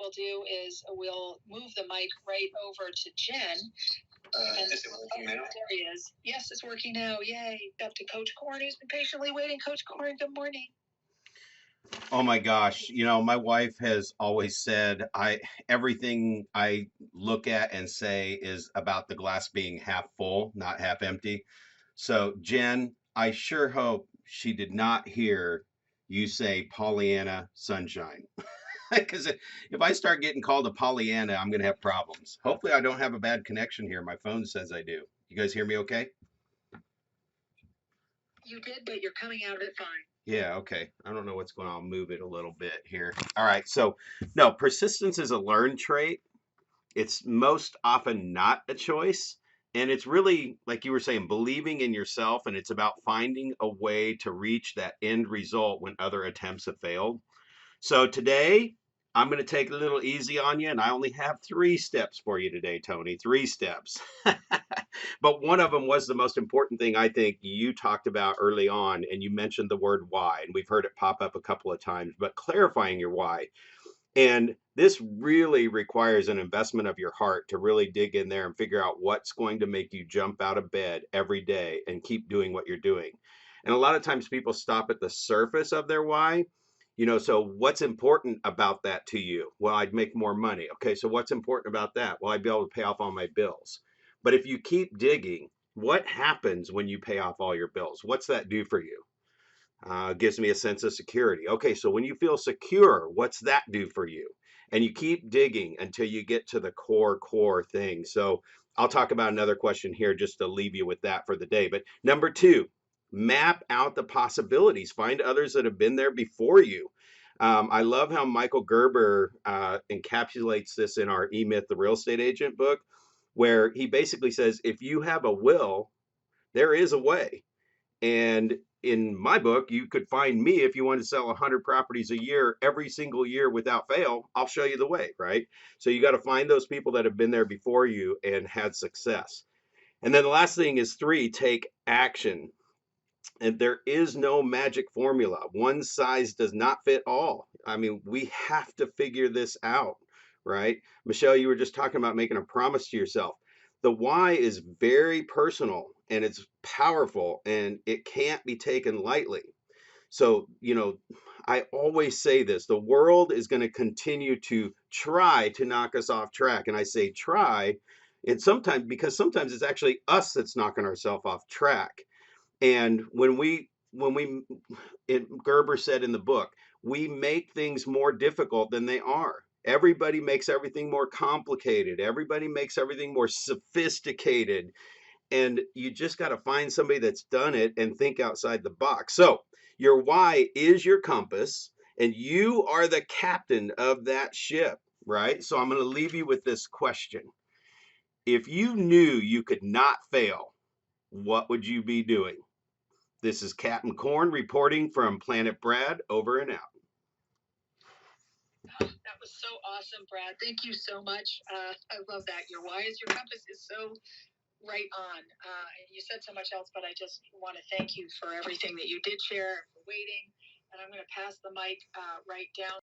we'll do is we'll move the mic right over to Jen. Is it working now? There he is. Yes, it's working now. Yay. Up to Coach Corn, who's been patiently waiting. Coach Corn, good morning. Oh my gosh, my wife has always said everything I look at and say is about the glass being half full, not half empty. So, Jen, I sure hope she did not hear you say Pollyanna sunshine. Because if I start getting called a Pollyanna, I'm going to have problems. Hopefully, I don't have a bad connection here. My phone says I do. You guys hear me okay? You did, but you're coming out of it fine. Yeah, okay. I don't know what's going on. I'll move it a little bit here. All right. So, no, persistence is a learned trait. It's most often not a choice. And it's really, like you were saying, believing in yourself. And it's about finding a way to reach that end result when other attempts have failed. So today, I'm going to take it a little easy on you. And I only have 3 steps for you today, Tony. 3 steps. But one of them was the most important thing I think you talked about early on. And you mentioned the word why. And we've heard it pop up a couple of times, but clarifying your why. And this really requires an investment of your heart to really dig in there and figure out what's going to make you jump out of bed every day and keep doing what you're doing. And a lot of times people stop at the surface of their why. So what's important about that to you? Well, I'd make more money. Okay, so what's important about that? Well, I'd be able to pay off all my bills. But if you keep digging, what happens when you pay off all your bills? What's that do for you? Gives me a sense of security. Okay, so when you feel secure, what's that do for you? And you keep digging until you get to the core thing. So I'll talk about another question here just to leave you with that for the day. But number 2, map out the possibilities. Find others that have been there before you. I love how Michael Gerber encapsulates this in our E-Myth, the Real Estate Agent book, where he basically says, if you have a will, there is a way. And in my book, you could find me if you want to sell 100 properties a year, every single year without fail. I'll show you the way, right? So you got to find those people that have been there before you and had success. And then the last thing is 3, take action. And there is no magic formula. One size does not fit all. I mean, we have to figure this out, right? Michelle, you were just talking about making a promise to yourself. The why is very personal and it's powerful and it can't be taken lightly. So, I always say this, the world is going to continue to try to knock us off track. And I say try, and sometimes it's actually us that's knocking ourselves off track. And Gerber said in the book, we make things more difficult than they are. Everybody makes everything more complicated. Everybody makes everything more sophisticated. And you just got to find somebody that's done it and think outside the box. So your why is your compass, and you are the captain of that ship, right? So I'm going to leave you with this question. If you knew you could not fail, what would you be doing? This is Captain Corn reporting from Planet Brad, over and out. That was so awesome, Brad. Thank you so much. I love that. Your why is your compass is so right on. You said so much else, but I just want to thank you for everything that you did share, for waiting. And I'm going to pass the mic right down.